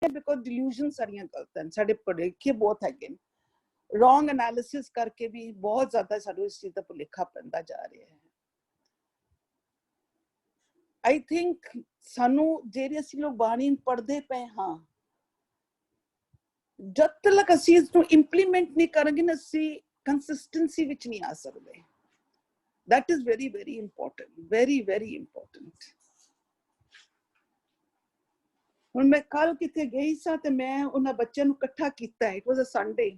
Because delusion सारियां गलत हैं, साडे भुलेखे बहुत है, रॉन्ग एनालिसिस करके भी बहुत ज्यादा साडू इस चीज का भुलेखा पैंदा जा रहा है। आई थिंक सानू जेरे असीं लोग बाणी पढ़ते पे हाँ, जब तक असीं इसनूं इंप्लीमेंट नहीं करेंगे ना असीं कंसिस्टेंसी विच नहीं आ सकते। That is very very important, very very important. हुण मैं कल किथे गई सा ते मैं उन्हां बच्चों नूं इकट्ठा कीता, it was a Sunday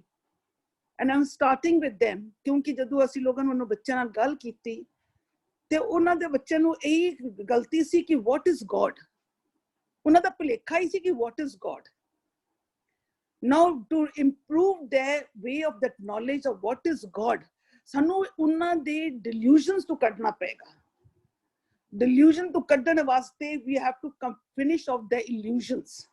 and I am starting with them, क्योंकि जदों असीं लोगों ने उन्हां बच्चों नाल गल कीती ते उन्हां दे बच्चों नूं यही गलती सी कि व्हाट इज गॉड, उन्हां दा भुलेखा ही सी कि what is God. Now to improve their way of that knowledge of what is God, सानू उन्हां दे डिल्यूजन्स तो कढना पेगा। डिल्यूजन तो कढण वास्ते we have to finish off the illusions,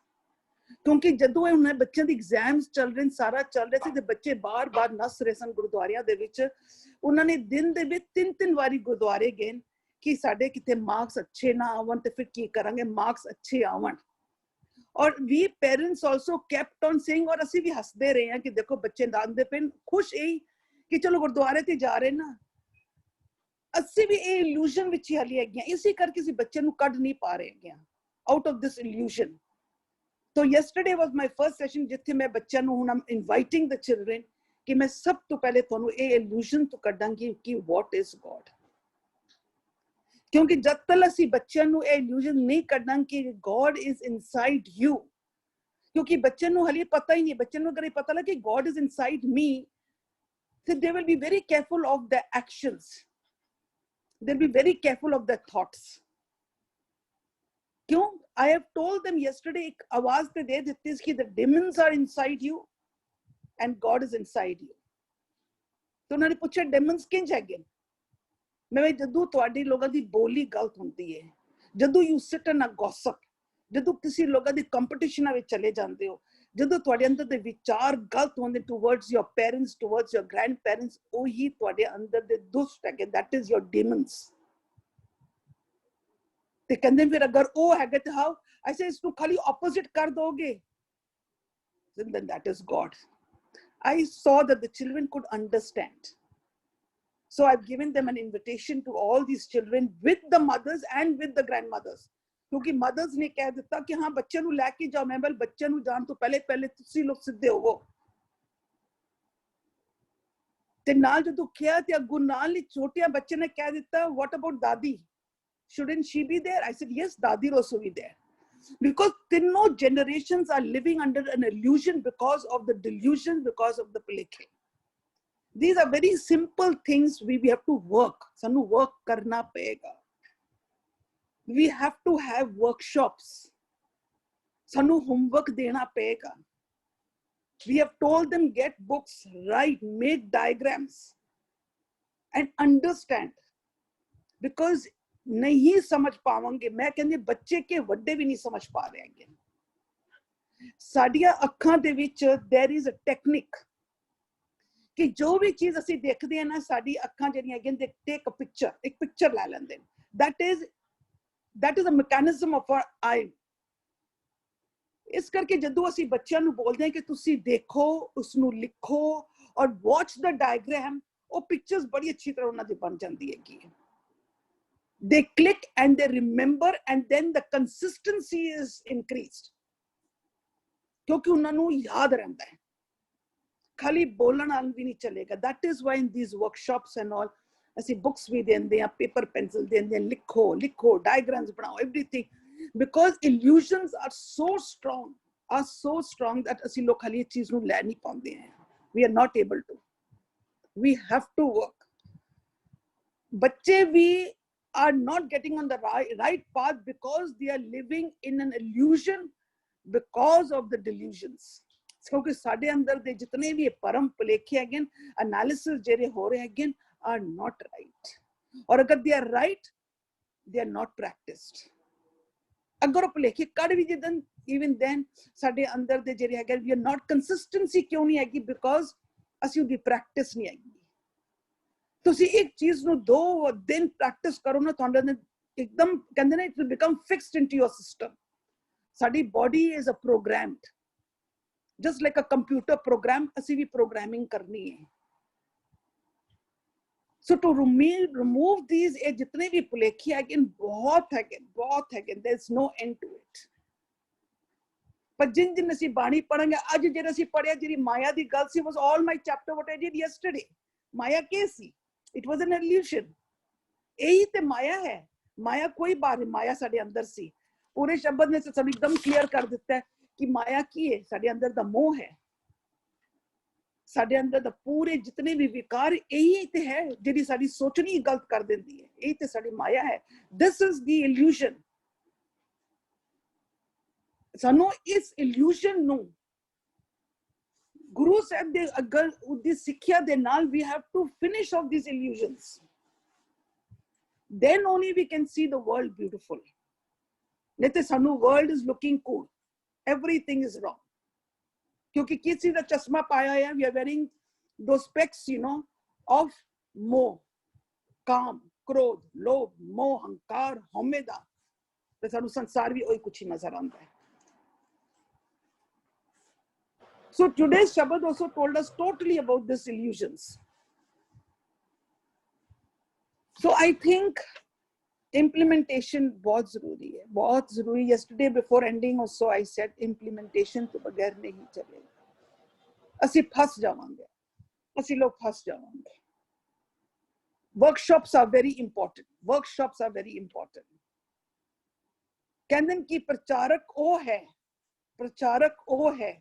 क्योंकि जदों उन्हें बच्चों दी एग्जाम्स चल रहे, सारा चल रहा सी ते बच्चे बार बार नस रहे सन गुरुद्वारियां दे विच। उन्होंने दिन दे विच 3-3 वारी गुरुद्वारे गए कि साडे किते मार्क्स अच्छे ना आवन ते फिर की करांगे, मार्क्स अच्छे आवन। और we parents also kept on saying, और असी भी हसदे रहे हैं कि देखो बच्चे आंदे पे खुश यही कि चलो गुरुद्वारे ते जा रहे ना, असी भी ये इल्यूजन विच ही हाली है, इसी करके असी बच्चे नूं कढ नहीं पा रहे हैं आउट ऑफ दिस इल्यूजन। तो yesterday was my first session जिथे मैं बच्चों नूं हुण इनवाइटिंग द चिल्ड्रन कि मैं सब तो पहले तुहानूं ये इल्यूजन तो कढांगी कि व्हाट इज गॉड, क्योंकि जब तक असी बच्चों नूं ये इल्यूजन नहीं कढांगे कि गॉड इज इनसाइड यू, क्योंकि बच्चों नूं हाली पता ही नहीं, बच्चों नूं अगर ये पता लगे कि God is inside me, so they will be very careful of their actions, they'll be very careful of their thoughts। क्यों? I have told them yesterday, एक आवाज ते दे देती कि the demons are inside you and God is inside you। तो उन्होंने पूछा demons किंज है? मैं जदों तुहाडी लोगों दी बोली गलत होंदी है, जदों you sit and gossip, जदों किसी लोगों दी कंपटीशन में चले जाते हो, जदों तुहाडे अंदर दे विचार गलत होंदे towards your parents, towards your grandparents, ओही तुहाडे अंदर दे दुष्ट है, that is your demons। ते कहंदे फिर अगर वो है तो हाउ, ऐसे इसको खाली ऑपोजिट कर दोगे, then that is God। I saw that the children could understand, so I've given them an invitation to all these children with the mothers and with the grandmothers, क्योंकि mothers ने कह दिता कि हाँ बच्चे नूं लेके जाओ, मैं बोल बच्चे नूं जान तो पहले पहले तुसी लोग सिद्धे होवो। ते नाल जदों किया ते अगों नाल ही छोटिया बच्चे ने कह दिता, what about दादी, shouldn't she be there? I said yes, Dadi will also be there, because tinno generations are living under an illusion because of the delusion, because of the phileke। These are very simple things we have to work, sanu work karna payega। We have to have workshops, sanu homework dena payega। We have told them get books, write, make diagrams and understand, because नहीं समझ पावांगे, मैं कहंदी बच्चे के वड्डे भी नहीं समझ पा रहे हैं। साडियां अखां दे विच देयर इज अ टेक्निक कि जो भी चीज असी देखदे हैं ना, साडी अखां जेहड़ियां हैगियां, दे टेक अ पिक्चर, एक पिक्चर ला लेंदे ने, that is a mechanism of our eye. इस करके जदों असी बच्चों नूं बोलदे हैं कि तुसी देखो, उसनूं लिखो और वॉच द डायग्राम, वो पिक्चर्स बड़ी अच्छी तरह उन्हां दी बन जांदी हैगी। They click and they remember, and then the consistency is increased, क्योंकि उन्होंने याद रहता है, खाली बोलना नाल भी नहीं चलेगा। That is why in these workshops and all, ऐसी books भी देंदे हैं, paper pencil देंदे हैं, लिखो diagrams बनाओ, everything, because illusions are so strong that असी लोग खाली चीज नूं लै नहीं पाउंदे हैं। We are not able to, we have to work। बच्चे भी are not getting on the right path because they are living in an illusion because of the delusions। क्योंकि साडे अंदर दे जितने भी परम भुलेखे हैं, एनालिसिस जेरे हो रहे हैं, are not right, और अगर they are right, they are not practiced। अगर भुलेखे कड़ भी जिदन, even then साडे अंदर दे जेरे है, we are not consistency क्यों नहीं आएगी, because असी उदी प्रैक्टिस नहीं आएगी। तुसी एक चीज नूं 2 दिन प्रैक्टिस करो ना, तुहाडे एकदम कहंदे ने, it will become fixed into your system। ਸਾਡੀ body is a programmed, just like a computer program, ਅਸੀਂ ਵੀ programming ਕਰਨੀ ਹੈ। So to remove these, ਇਹ ਜਿਤਨੇ ਵੀ ਭੁਲੇਖੇ ਹੈਗੇ ਬਹੁਤ ਹੈਗੇ, there's no end to it। ਪਰ ਜਿਨ ਅਸੀਂ ਬਾਣੀ ਪੜਾਂਗੇ, ਅੱਜ ਜਿਹੜਾ ਅਸੀਂ ਪੜਿਆ, ਜਿਹੜੀ ਮਾਇਆ ਦੀ ਗੱਲ ਸੀ, was all my chapter what I did yesterday। Maya Ki C? It was an illusion। ਇਹੀ ਤੇ ਮਾਇਆ ਹੈ। ਮਾਇਆ ਕੋਈ ਬਾਹਰ, ਮਾਇਆ ਸਾਡੇ ਅੰਦਰ ਸੀ। ਪੂਰੇ ਸ਼ਬਦ ਨੇ ਸਾਨੂੰ ਇੱਕਦਮ ਕਲੀਅਰ ਕਰ ਦਿੱਤਾ ਹੈ ਕਿ ਮਾਇਆ ਕੀ ਹੈ। ਸਾਡੇ ਅੰਦਰ ਦਾ ਮੋਹ ਹੈ, ਸਾਡੇ ਅੰਦਰ ਦਾ ਪੂਰੇ ਜਿਤਨੇ ਵੀ ਵਿਕਾਰ, ਇਹੀ ਤੇ ਹੈ ਜਿਹੜੀ ਸਾਡੀ ਸੋਚਣੀ ਗਲਤ ਕਰ ਦਿੰਦੀ ਹੈ। ਇਹ ਤੇ ਸਾਡੀ ਮਾਇਆ ਹੈ। This is the illusion। ਸਾਨੂੰ ਇਸ illusion ਨੂੰ ਗੁਰੂ ਸਾਹਿਬ ਦੇ ਅਗਰ ਉਹਦੀ ਸਿੱਖਿਆ ਦੇ ਨਾਲ we have to finish off these illusions, then only we can see the world beautiful। ਨਹੀਂ ਤੇ ਸਾਨੂੰ world is looking cool, everything is wrong। क्योंकि किसी का चश्मा पाया है, we are wearing those specs, you know, of मोह, काम, क्रोध, लोभ, मोह, अहंकार, हमें दा ते सानू संसार भी वही कुछ ही नजर आता है। So today's Shabad also told us totally about these illusions। So I think implementation बहुत जरूरी है, बहुत जरूरी। Yesterday before ending also I said implementation तो बगैर नहीं चलेगा। ਅਸੀਂ ਫਸ ਜਾਵਾਂਗੇ, ਅਸੀਂ ਲੋਕ ਫਸ ਜਾਵਾਂਗੇ। Workshops are very important। Workshops are very important। ਕਹਿੰਦੇ ਕਿ ਪ੍ਰਚਾਰਕ ਉਹ ਹੈ, ਪ੍ਰਚਾਰਕ ਉਹ ਹੈ।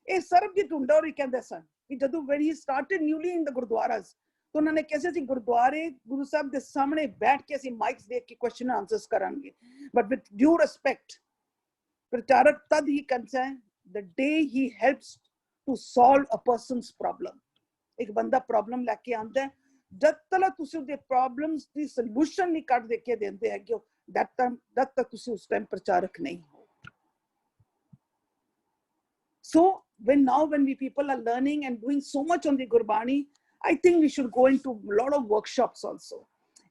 ਇਹ ਸਰਬਜੀਤ ਹੁੰਡਾ ਹੋਰੀ ਕਹਿੰਦੇ ਸਨ ਕਿ ਜਦੋਂ when he started newly in the gurdwaras, तो उन्होंने कैसे सी गुरुद्वारे गुरु साहब के सामने बैठ के ਅਸੀਂ ਮਾਈਕਸ ਦੇਖ ਕੇ क्वेश्चन आंसर्स करांगे। बट विद ड्यू रिस्पेक्ट, प्रचारक तद ही करता है the day he helps to solve a person's problem। एक बंदा प्रॉब्लम लेके आंदा है, जब तक तुसी उदे प्रॉब्लम्स दी सॉल्यूशन नहीं कढ देके देंदे है कि जब तक तुसी उस टाइम प्रचारक नहीं हो। So when we people are learning and doing so much on the Gurbani, I think we should go into a lot of workshops also।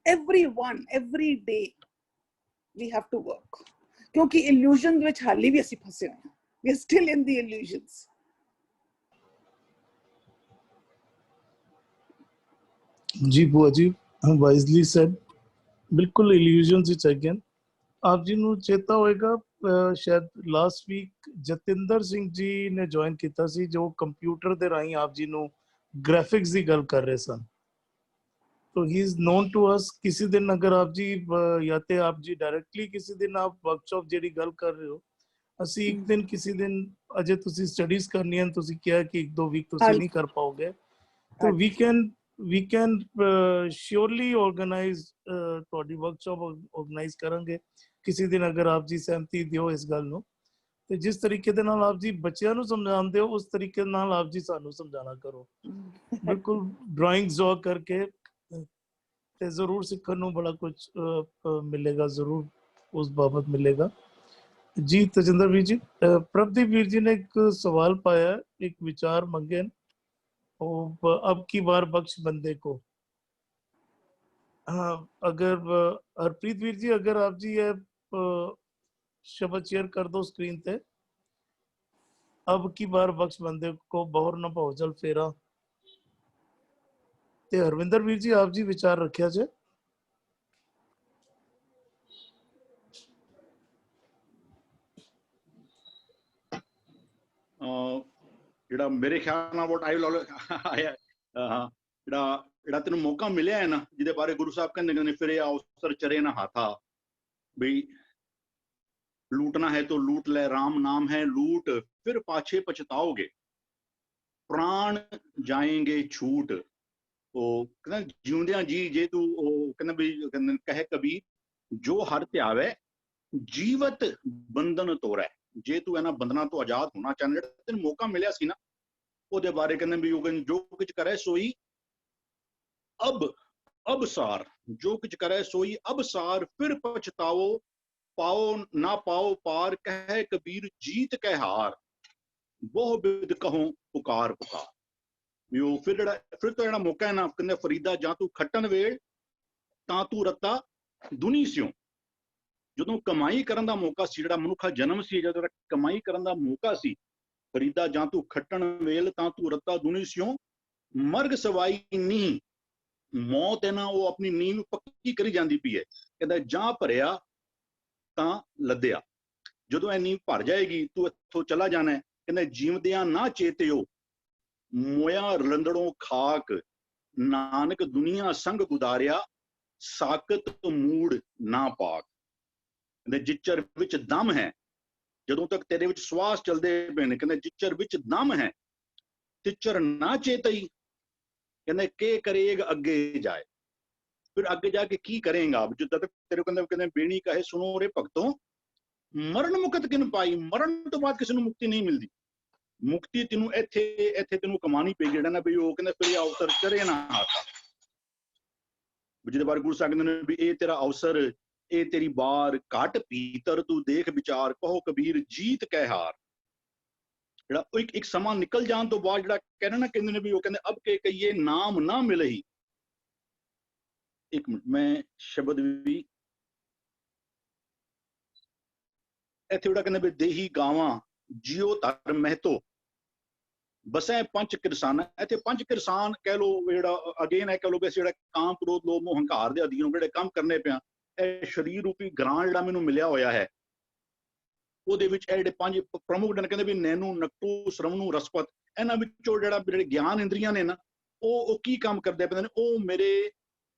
Everyone, every day we have to work। क्योंकि illusion ਵਿੱਚ ਹਾਲੀ ਵੀ ਅਸੀਂ ਫਸੇ ਹੋਏ ਹਾਂ। We are still in the illusions। जी बुआ जी, wisely said. बिल्कुल illusions ਵਿੱਚ ਹੈਗੇ। ਆਪ ਜੀ ਨੂੰ ਚੇਤਾ ਹੋਏਗਾ ਸ਼ਾਇਦ ਲਾਸਟ ਵੀਕ ਜਤਿੰਦਰ ਸਿੰਘ ਜੀ ਨੇ ਜੁਆਇਨ ਕੀਤਾ ਸੀ, ਜੋ ਕੰਪਿਊਟਰ ਦੇ ਰਾਹੀਂ ਆਪ ਜੀ ਨੂੰ ग्राफिक्स की गल कर रहे सन। तो he is known to us. किसी दिन अगर आप जी या ते आप जी डायरेक्टली किसी दिन आप वर्कशॉप जेडी गल कर रहे हो, ਅਸੀਂ ਇੱਕ ਦਿਨ किसी दिन अजे तुसी स्टडीज करनी है, तुसी किया कि 1-2 वीक तुसी नहीं कर पाओगे, तो we can surely organize ਤੁਹਾਡੀ वर्कशॉप organize ਕਰਾਂਗੇ किसी दिन अगर आप जी सहमति दियो इस गल ਨੂੰ। ਤੇ ਜਿਸ ਤਰੀਕੇ ਦੇ ਨਾਲ ਆਪ ਜੀ ਬੱਚਿਆਂ ਨੂੰ ਸਮਝਾਉਂਦੇ ਹੋ, ਉਸ ਤਰੀਕੇ ਨਾਲ ਆਪ ਜੀ ਸਾਨੂੰ ਸਮਝਾਣਾ ਕਰੋ। ਬਿਲਕੁਲ ਡਰਾਇੰਗਸ ਡਰਾ ਕਰਕੇ ਤੇ ਜ਼ਰੂਰ ਸਿੱਖਣ ਨੂੰ ਬੜਾ ਕੁਝ ਮਿਲੇਗਾ, ਜ਼ਰੂਰ ਉਸ ਬਾਬਤ ਮਿਲੇਗਾ ਜੀ। ਤਜਿੰਦਰ ਵੀਰ ਜੀ, ਪ੍ਰਭਦੀਪ ਵੀਰ ਜੀ ਨੇ ਇੱਕ ਸਵਾਲ ਪਾਇਆ, ਇੱਕ ਵਿਚਾਰ ਮੰਗੇ, ਉਹ ਅਬ ਕੀ ਬਾਰ ਬਖਸ਼ ਬੰਦੇ को। हाँ, अगर हरप्रीत वीर जी, अगर आप जी ये शब्द शेयर कर दो स्क्रीन पे। अब की बार बख्श बंदे को बहुर न पाओ जल फेरा। ते हरविंदर वीर जी, आप जी विचार रखिया जे। ਜਿਹੜਾ ਮੇਰੇ ਖਿਆਲ ਨਾਲ ਵੋਟ ਆਈ ਆਇਆ ਜਿਹੜਾ ਤੈਨੂੰ ਮੌਕਾ ਮਿਲਿਆ ਹੈ ਨਾ, ਜਿਹਦੇ ਬਾਰੇ ਗੁਰੂ ਸਾਹਿਬ ਕਹਿੰਦੇ ਨੇ ਫਿਰੇ ਅਵਸਰ ਚਰੇ ਨਾ ਹਾਥਾ, ਬਈ लूटना है तो लूट ले, राम नाम है लूट, फिर पाछे पछताओगे, प्राण जाएंगे छूट। तो कहना जिਉਂਦਿਆਂ जी जे तू कहना भी कहे कबीर, जो हर त्यावे जीवत बंधन तोड़ै। जे तू ਇਹਨਾਂ ਬੰਧਨਾਂ ਤੋਂ ਆਜ਼ਾਦ ਹੋਣਾ ਚਾਹੁੰਦਾ, ਜਿਹੜਾ ਤੈਨੂੰ ਮੌਕਾ ਮਿਲਿਆ ਸੀ ਨਾ, ਉਹਦੇ ਬਾਰੇ ਕਹਿੰਦੇ ਵੀ ਉਹ ਜੋ ਕੁਝ ਕਰੇ ਸੋਈ अब सार, जो कुछ करे सोई अब सार, फिर पछताओ पाओ ना पाओ पार, कहे कबीर जीत कह हार, बहु बिद कहो पुकार पुकार। फिर तो ਜਿਹੜਾ ਮੌਕਾ ਹੈ ਨਾ, ਕਹਿੰਦੇ ਫਰੀਦਾ ਜਾਂ ਤੂੰ ਖੱਟਣ ਵੇਲ ਤਾਂ ਤੂੰ ਰੱਤਾ ਦੁਨੀ ਸਿਓ, ਜਦੋਂ ਕਮਾਈ ਕਰਨ ਦਾ ਮੌਕਾ ਸੀ, ਜਿਹੜਾ ਮਨੁੱਖਾ ਜਨਮ ਸੀ, ਜਦੋਂ ਕਮਾਈ ਕਰਨ ਦਾ ਮੌਕਾ ਸੀ, ਫਰੀਦਾ ਜਾਂ ਤੂੰ ਖੱਟਣ ਵੇਲ ਤਾਂ ਤੂੰ ਰੱਤਾ ਦੁਨੀ ਸਿਓ ਮਰਗ ਸਵਾਈ ਨੀ। ਮੌਤ ਹੈ ਨਾ, ਉਹ ਆਪਣੀ ਨੀਂਹ ਨੂੰ ਪੱਕੀ ਕਰੀ ਜਾਂਦੀ ਪਈ ਹੈ। ਕਹਿੰਦਾ ਜਾਂ ਭਰਿਆ ਤਾਂ ਲੱਦਿਆ, ਜਦੋਂ ਇਹ ਨੀਂਹ ਭਰ ਜਾਏਗੀ ਤੂੰ ਇੱਥੋਂ ਚਲਾ ਜਾਣਾ ਹੈ। ਕਹਿੰਦਾ ਜੀਵਦਿਆਂ ਨਾ ਚੇਤਿਓ ਮੋਇਆ ਰਲੰਦੜੋਂ ਖਾਕ, ਨਾਨਕ ਦੁਨੀਆ ਸੰਗ ਗੁਦਾਰਿਆ ਸਾਕਤ ਮੂੜ ਨਾ ਪਾਕ। ਕਹਿੰਦੇ ਜਿਚਰ ਵਿੱਚ ਦਮ ਹੈ, ਜਦੋਂ ਤੱਕ ਤੇਰੇ ਵਿੱਚ ਸਵਾਸ ਚੱਲਦੇ ਪਏ ਨੇ, ਕਹਿੰਦੇ ਜਿਚਰ ਵਿੱਚ ਦਮ ਹੈ ਤਿਚਰ ਨਾ ਚੇਤਈ। ਕਹਿੰਦੇ ਕੇ ਕਰੇਗਾ ਅੱਗੇ ਜਾਏ, ਫਿਰ ਅੱਗੇ ਜਾ ਕੇ ਕੀ ਕਰੇਗਾ। ਜਿੱਦਾਂ ਤੱਕ ਤੇਰੇ ਕਹਿੰਦੇ ਬੇਣੀ ਕਹੇ ਸੁਣੋ ਰੇ ਭਗਤੋਂ ਮਰਨ ਮੁਕਤ ਕਿਨ ਪਾਈ। ਮਰਨ ਤੋਂ ਬਾਅਦ ਕਿਸੇ ਨੂੰ ਮੁਕਤੀ ਨਹੀਂ ਮਿਲਦੀ। ਮੁਕਤੀ ਤੈਨੂੰ ਇੱਥੇ ਤੈਨੂੰ ਕਮਾਣੀ ਪਈ। ਜਿਹੜਾ ਨਾ ਵੀ ਉਹ ਕਹਿੰਦਾ ਫਿਰ ਅਵਸਰ ਚਰੇ ਨਾ ਹਾਥਾ, ਜਿਹਦੇ ਬਾਰੇ ਗੁਰੂ ਸਾਹਿਬ ਕਹਿੰਦੇ ਨੇ ਵੀ ਇਹ ਤੇਰਾ ਅਵਸਰ, ਇਹ ਤੇਰੀ ਬਾਰ ਘਟ ਪੀਤਰ ਤੂੰ ਦੇਖ ਵਿਚਾਰ, ਕਹੋ ਕਬੀਰ ਜੀਤ ਕਹਿ ਹਾਰ। ਜਿਹੜਾ ਇੱਕ ਸਮਾਂ ਨਿਕਲ ਜਾਣ ਤੋਂ ਬਾਅਦ ਜਿਹੜਾ ਕਹਿੰਦੇ ਨੇ ਵੀ ਉਹ ਕਹਿੰਦੇ ਅਬ ਕੇ ਕਹੀਏ ਨਾਮ ਨਾ ਮਿਲਈ। ਇੱਕ ਮਿੰਟ ਮੈਂ ਸ਼ਬਦ ਵੀ ਇੱਥੇ ਜਿਹੜਾ ਕਹਿੰਦੇ ਵੀ ਦੇਹੀ ਗਾਵਾਂ ਜਿਉ ਧਰ ਮਹਿਤੋ ਬਸੈ ਪੰਜ ਕਿਰਸਾਨ। ਇੱਥੇ ਪੰਜ ਕਿਰਸਾਨ ਕਹਿ ਲੋ, ਜਿਹੜਾ ਅਗੇਨ ਹੈ ਕਹਿ ਲੋ ਵੀ ਜਿਹੜਾ ਕਾਮ ਕ੍ਰੋਧ ਲੋਭ ਮੋਹ ਹੰਕਾਰ ਦੇ ਅਧੀਨ ਜਿਹੜੇ ਕੰਮ ਕਰਨੇ ਪਿਆ, ਇਹ ਸਰੀਰ ਰੂਪੀ ਗ੍ਰਾਂ ਜਿਹੜਾ ਮੈਨੂੰ ਮਿਲਿਆ ਹੋਇਆ ਹੈ, ਉਹਦੇ ਵਿੱਚ ਇਹ ਜਿਹੜੇ ਪੰਜ ਪ੍ਰਮੁੱਖ ਨੇ, ਕਹਿੰਦੇ ਵੀ ਨੈਨੂ ਨਕਟੂ ਸ਼ਰਵਣੂ ਰਸਪਤ, ਇਹਨਾਂ ਵਿੱਚੋਂ ਜਿਹੜੇ ਗਿਆਨ ਇੰਦਰੀਆਂ ਨੇ ਨਾ, ਉਹ ਕੀ ਕੰਮ ਕਰਦੇ ਪਏ ਨੇ। ਉਹ ਮੇਰੇ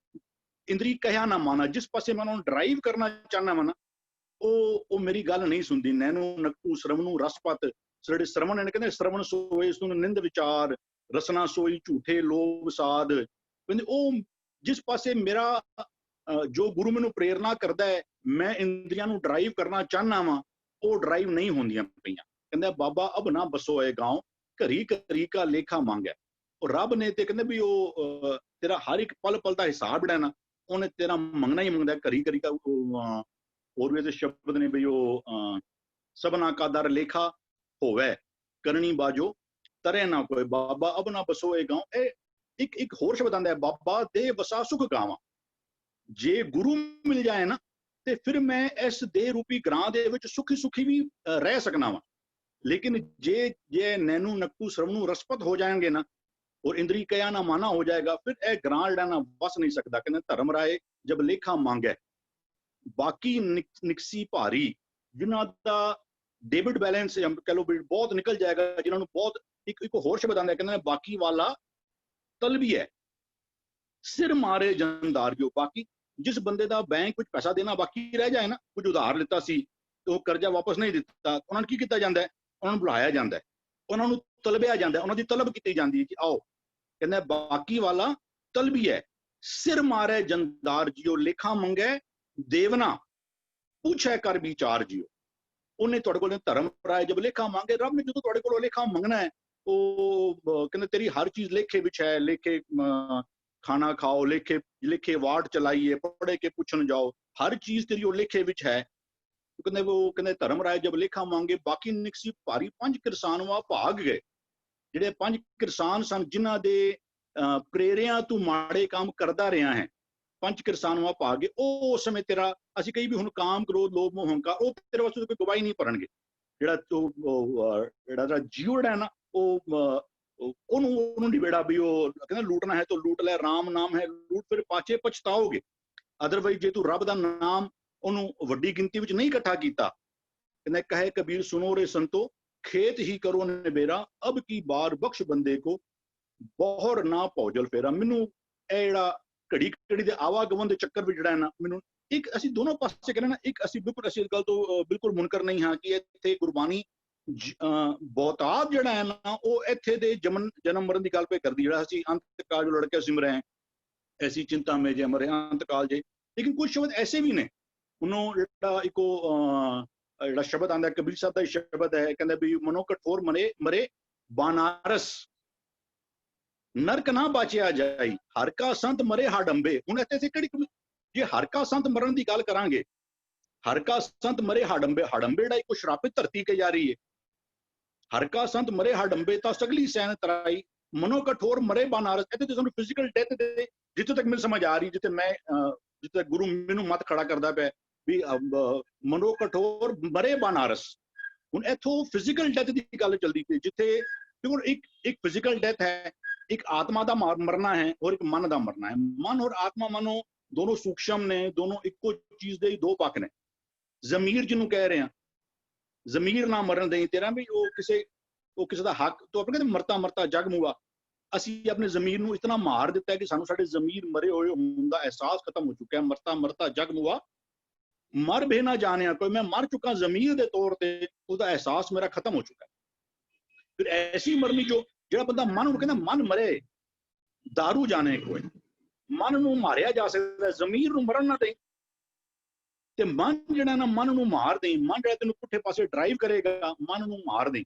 ਇੰਦਰੀ ਕਹਿਆ ਨਾ ਮਾਨਾ, ਜਿਸ ਪਾਸੇ ਮੈਂ ਉਹਨਾਂ ਨੂੰ ਡਰਾਈਵ ਕਰਨਾ ਚਾਹੁੰਦਾ ਵਾ ਨਾ, ਉਹ ਮੇਰੀ ਗੱਲ ਨਹੀਂ ਸੁਣਦੀ। ਨੈਨੂ ਨਕਟੂ ਸ਼ਰਵਣੂ ਰਸਪਤ, ਜਿਹੜੇ ਸ਼ਰਵਣ ਨੇ ਕਹਿੰਦੇ ਸ਼ਰਵਣ ਸੋਏ ਸੁਣ ਨਿੰਦ ਵਿਚਾਰ, ਰਸਨਾ ਸੋਈ ਝੂਠੇ ਲੋਭ ਸਾਧ। ਕਹਿੰਦੇ ਉਹ ਜਿਸ ਪਾਸੇ ਮੇਰਾ ਜੋ ਗੁਰੂ ਮੈਨੂੰ ਪ੍ਰੇਰਨਾ ਕਰਦਾ ਹੈ, ਮੈਂ ਇੰਦਰੀਆਂ ਨੂੰ ਡਰਾਈਵ ਕਰਨਾ ਚਾਹੁੰਦਾ ਵਾਂ, ਉਹ ਡਰਾਈਵ ਨਹੀਂ ਹੁੰਦੀਆਂ ਪਈਆਂ। ਕਹਿੰਦਾ ਬਾਬਾ ਅਬ ਨਾ ਬਸੋ ਏ ਗਾਉਂ, ਘਰੀ ਘਰੀ ਕਾ ਲੇਖਾ ਮੰਗੈ। ਉਹ ਰੱਬ ਨੇ ਤੇ ਕਹਿੰਦੇ ਵੀ ਉਹ ਤੇਰਾ ਹਰ ਇੱਕ ਪਲ ਪਲ ਦਾ ਹਿਸਾਬ ਜਿਹੜਾ ਨਾ, ਉਹਨੇ ਤੇਰਾ ਮੰਗਣਾ ਹੀ ਮੰਗਦਾ। ਘਰੀ ਘਰੀ ਕਾ ਹੋਰ ਵੀ ਸ਼ਬਦ ਨੇ ਵੀ ਉਹ ਸਭਨਾ ਕਾ ਦਰ ਲੇਖਾ ਹੋਵੇ ਕਰਨੀ ਬਾਜੋ ਤਰੇ ਨਾ ਕੋਈ। ਬਾਬਾ ਅਬ ਨਾ ਬਸੋ ਏ ਗਾਉਂ, ਇਹ ਇੱਕ ਹੋਰ ਸ਼ਬਦ ਆਂਦਾ ਹੈ, ਬਾਬਾ ਦੇ ਵਸਾ ਸੁਖ ਗਾਵਾਂ। ਜੇ ਗੁਰੂ ਮਿਲ ਜਾਏ ਨਾ ਤੇ ਫਿਰ ਮੈਂ ਇਸ ਦੇਹ ਰੂਪੀ ਗ੍ਰਾਂ ਦੇ ਵਿੱਚ ਸੁਖੀ ਵੀ ਰਹਿ ਸਕਣਾ ਵਾ। ਲੇਕਿਨ ਜੇ ਨੈਨੂ ਨਕਟੂ ਸ਼ਰਵਣੂ ਰਸਪਤ ਹੋ ਜਾਣਗੇ ਨਾ, ਔਰ ਇੰਦਰੀ ਕਹਿਆ ਨਾ ਮਾਨਾ ਹੋ ਜਾਏਗਾ, ਫਿਰ ਇਹ ਗ੍ਰਾਂ ਜਿਹੜਾ ਨਾ ਵਸ ਨਹੀਂ ਸਕਦਾ। ਕਹਿੰਦੇ ਧਰਮ ਰਾਏ ਜਬ ਲੇਖਾ ਮੰਗੈ ਬਾਕੀ ਨਿਕਸੀ ਭਾਰੀ, ਜਿਨ੍ਹਾਂ ਦਾ ਡੇਬਿਟ ਬੈਲੈਂਸ ਕਹਿ ਲਓ ਬਹੁਤ ਨਿਕਲ ਜਾਏਗਾ, ਜਿਨ੍ਹਾਂ ਨੂੰ ਬਹੁਤ ਇੱਕ ਹੋਰ ਸ਼ਬਦ ਆਉਂਦਾ, ਕਹਿੰਦੇ ਨੇ ਬਾਕੀ ਵਾਲਾ ਤਲਬੀ ਹੈ ਸਿਰ ਮਾਰੇ ਜਨਦਾਰਿਓ। ਬਾਕੀ ਜਿਸ ਬੰਦੇ ਦਾ ਬੈਂਕ ਵਿੱਚ ਪੈਸਾ ਦੇਣਾ ਬਾਕੀ ਰਹਿ ਜਾਏ ਨਾ, ਕੁਝ ਉਧਾਰ ਲਿੱਤਾ ਸੀ ਤੇ ਉਹ ਕਰਜ਼ਾ ਵਾਪਸ ਨਹੀਂ ਦਿੱਤਾ, ਉਹਨਾਂ ਨੂੰ ਕੀ ਕੀਤਾ ਜਾਂਦਾ ਹੈ? ਉਹਨਾਂ ਨੂੰ ਬੁਲਾਇਆ ਜਾਂਦਾ ਹੈ, ਉਹਨਾਂ ਨੂੰ ਤਲਬਿਆ ਜਾਂਦਾ, ਉਹਨਾਂ ਦੀ ਤਲਬ ਕੀਤੀ ਜਾਂਦੀ ਹੈ ਕਿ ਆਓ। ਕਹਿੰਦਾ ਬਾਕੀ ਵਾਲਾ ਤਲਬੀ ਹੈ ਸਿਰ ਮਾਰੇ ਜਨਦਾਰ ਜਿਓ, ਲੇਖਾ ਮੰਗੈ ਦੇਵਨਾ ਪੁੱਛੈ ਕਰ ਵਿਚਾਰ ਜਿਓ। ਉਹਨੇ ਤੁਹਾਡੇ ਕੋਲ ਧਰਮ ਰਾਏ ਜਬ ਲੇਖਾ ਮੰਗੇ, ਰੱਬ ਨੇ ਜਦੋਂ ਤੁਹਾਡੇ ਕੋਲੋਂ ਲੇਖਾ ਮੰਗਣਾ ਹੈ, ਉਹ ਕਹਿੰਦੇ ਤੇਰੀ ਹਰ ਚੀਜ਼ ਲੇਖੇ ਵਿੱਚ ਹੈ। ਲੇਖੇ ਖਾਣਾ ਖਾਓ, ਲੇਖੇ ਵਾਰਡ ਚਲਾਈਏ, ਪੜ੍ਹ ਕੇ ਪੁੱਛਣ ਜਾਓ, ਹਰ ਚੀਜ਼ ਤੇਰੀ ਉਹ ਲੇਖੇ ਵਿੱਚ ਹੈ। ਕਹਿੰਦੇ ਧਰਮ ਰਾਏ ਜਬ ਲੇਖਾ ਮੰਗੇ ਬਾਕੀ ਨਿਕਸੀ ਭਾਰੀ। ਪੰਜ ਕਿਰਸਾਨ ਵਾ ਭਾਗ ਗਏ। ਜਿਹੜੇ ਪੰਜ ਕਿਰਸਾਨ ਸਨ, ਜਿਨ੍ਹਾਂ ਦੇ ਪ੍ਰੇਰਿਆਂ ਤੂੰ ਮਾੜੇ ਕੰਮ ਕਰਦਾ ਰਿਹਾ ਹੈ, ਪੰਜ ਕਿਰਸਾਨ ਵਾ ਭਾਗ ਗਏ। ਉਹ ਉਸ ਸਮੇਂ ਤੇਰਾ, ਅਸੀਂ ਕਹੀ ਵੀ ਹੁਣ ਕਾਮ ਕ੍ਰੋਧ ਲੋਭ ਮੋਹ ਹੰਕਾਰ, ਉਹ ਤੇਰੇ ਵਾਸਤੇ ਕੋਈ ਗਵਾਹੀ ਨਹੀਂ ਭਰਨਗੇ। ਜਿਹੜਾ ਜੀਵ ਹੈ ਨਾ, ਉਹਨੂੰ ਨਹੀਂ ਬੇੜਾ ਵੀ ਉਹ ਕਹਿੰਦਾ ਲੂਟਣਾ ਹੈ ਤਾਂ ਲੂਟ ਲੈ, ਰਾਮ ਨਾਮ ਹੈ ਲੂਟ ਫਿਰ ਪਾਛੇ ਪਛਤਾਓਗੇ। ਅਦਰਵਾਈਜ਼ ਜੇ ਤੂੰ ਰੱਬ ਦਾ ਨਾਮ ਉਹਨੂੰ ਵੱਡੀ ਗਿਣਤੀ ਵਿੱਚ ਨਹੀਂ ਇਕੱਠਾ ਕੀਤਾ, ਕਹਿੰਦਾ ਕਹੇ ਕਬੀਰ ਸੁਨੋ ਰੇ ਸੰਤੋ ਖੇਤ ਹੀ ਕਰੋ ਨਿਬੇਰਾ, ਅਬ ਕੀ ਬਾਰ ਬਖਸ਼ ਬੰਦੇ ਕੋ ਬਹੁਰ ਨਾ ਭੌਜਲ ਫੇਰਾ। ਮੈਨੂੰ ਇਹ ਜਿਹੜਾ ਘੜੀ ਘੜੀ ਦੇ ਆਵਾਗਮਨ ਦੇ ਚੱਕਰ ਵਿੱਚ ਜਿਹੜਾ ਨਾ, ਮੈਨੂੰ ਇੱਕ ਅਸੀਂ ਦੋਨੋਂ ਪਾਸੇ ਕਹਿੰਦੇ ਨਾ, ਇੱਕ ਅਸੀਂ ਇਸ ਗੱਲ ਤੋਂ ਬਿਲਕੁਲ ਮੁਨਕਰ ਨਹੀਂ ਹਾਂ ਕਿ ਇੱਥੇ ਗੁਰਬਾਣੀ ਬਹੁਤਾਤ ਜਿਹੜਾ ਹੈ ਨਾ, ਉਹ ਇੱਥੇ ਦੇ ਜਨਮ ਮਰਨ ਦੀ ਗੱਲ ਪੇ ਕਰਦੀ। ਜਿਹੜਾ ਅਸੀਂ ਅੰਤ ਕਾਲ ਜੋ ਲੜਕੇ ਸਿਮਰੇ ਹੈ, ਐਸੀ ਚਿੰਤਾ ਮੇ ਜੇ ਮਰੇ ਅੰਤ ਕਾਲ ਜੇ। ਲੇਕਿਨ ਕੁਝ ਸ਼ਬਦ ਐਸੇ ਵੀ ਨੇ, ਉਹਨੂੰ ਜਿਹੜਾ ਇੱਕੋ ਜਿਹੜਾ ਸ਼ਬਦ ਆਉਂਦਾ ਕਬੀਰ ਸਾਹਿਬ ਦਾ ਸ਼ਬਦ ਹੈ, ਕਹਿੰਦਾ ਵੀ ਮਨੋ ਕਠੋਰ ਮਰੇ ਬਾਨਾਰਸ, ਨਰਕ ਨਾ ਬਾਚਿਆ ਜਾਈ, ਹਰ ਕਾ ਸੰਤ ਮਰੇ ਹਾਡੰਬੇ। ਹੁਣ ਇੱਥੇ ਕਿਹੜੀ, ਜੇ ਹਰ ਕਾ ਸੰਤ ਮਰਨ ਦੀ ਗੱਲ ਕਰਾਂਗੇ, ਹਰ ਕਾ ਸੰਤ ਮਰੇ ਹਾਡੰਬੇ, ਹਾਡੰਬੇ ਜਿਹੜਾ ਇੱਕ ਸ਼ਰਾਪਿਤ ਧਰਤੀ ਕੇ ਜਾ ਰਹੀ ਹੈ। ਹਰ ਕਾ ਸੰਤ ਮਰੇ ਹਾਡੰਬੇ ਤਾਂ ਸਗਲੀ ਸੈਨ ਤਰਾਈ, ਮਨੋ ਕਠੋਰ ਮਰੇ ਬਾਨਾਰਸ। ਇੱਥੇ ਤੇ ਸਾਨੂੰ ਫਿਜ਼ੀਕਲ ਡੈਥ ਦੇ ਜਿੱਥੇ ਤੱਕ ਮੈਨੂੰ ਸਮਝ ਆ ਰਹੀ, ਜਿੱਥੇ ਗੁਰੂ ਮੈਨੂੰ ਮਤ ਖੜਾ ਕਰਦਾ ਪਿਆ ਵੀ ਮਨੋ ਕਠੋਰ ਮਰੇ ਬਨਾਰਸ। ਹੁਣ ਇੱਥੋਂ ਫਿਜ਼ੀਕਲ ਡੈਥ ਦੀ ਗੱਲ ਚੱਲਦੀ ਪਈ, ਜਿੱਥੇ ਦੇਖੋ ਇੱਕ ਫਿਜ਼ੀਕਲ ਡੈਥ ਹੈ, ਇੱਕ ਆਤਮਾ ਦਾ ਮਰਨਾ ਹੈ ਔਰ ਇੱਕ ਮਨ ਦਾ ਮਰਨਾ ਹੈ। ਮਨ ਔਰ ਆਤਮਾ ਮਨੋ ਦੋਨੋਂ ਸੂਖਸ਼ਮ ਨੇ, ਦੋਨੋਂ ਇੱਕੋ ਚੀਜ਼ ਦੇ ਹੀ ਦੋ ਪੱਖ ਨੇ। ਜ਼ਮੀਰ ਜਿਹਨੂੰ ਕਹਿ ਰਹੇ ਆ, ਜ਼ਮੀਰ ਨਾ ਮਰਨ ਦੇਈ ਤੇਰਾ, ਵੀ ਉਹ ਕਿਸੇ ਦਾ ਹੱਕ ਤੋਂ ਆਪਣੇ ਕਹਿੰਦੇ ਮਰਤਾ ਮਰਤਾ ਜਗ ਮੁਆ। ਅਸੀਂ ਆਪਣੇ ਜ਼ਮੀਰ ਨੂੰ ਇਤਨਾ ਮਾਰ ਦਿੱਤਾ ਕਿ ਸਾਨੂੰ ਸਾਡੇ ਜ਼ਮੀਰ ਮਰੇ ਹੋਏ ਹੋਣ ਦਾ ਅਹਿਸਾਸ ਖਤਮ ਹੋ ਚੁੱਕਿਆ। ਮਰਤਾ ਮਰਤਾ ਜਗ ਮੁਆ, ਮਰ ਭੇ ਨਾ ਜਾਣਿਆ ਕੋਈ, ਮੈਂ ਮਰ ਚੁੱਕਾ ਜ਼ਮੀਰ ਦੇ ਤੌਰ ਤੇ, ਉਹਦਾ ਅਹਿਸਾਸ ਮੇਰਾ ਖਤਮ ਹੋ ਚੁੱਕਾ। ਫਿਰ ਐਸੀ ਮਰਨੀ ਜਿਹੜਾ ਬੰਦਾ ਮਨ ਨੂੰ ਕਹਿੰਦਾ ਮਨ ਮਰੇ ਦਾਰੂ ਜਾਣੇ ਕੋਈ, ਮਨ ਨੂੰ ਮਾਰਿਆ ਜਾ ਸਕਦਾ, ਜ਼ਮੀਰ ਨੂੰ ਮਰਨ ਨਾ ਦੇ। ਤੇ ਮਨ ਜਿਹੜਾ ਨਾ, ਮਨ ਨੂੰ ਮਾਰ ਦੇ। ਮਨ ਜਿਹੜਾ ਤੈਨੂੰ ਪੁੱਠੇ ਪਾਸੇ ਡਰਾਈਵ ਕਰੇਗਾ, ਮਨ ਨੂੰ ਮਾਰ ਦੇ।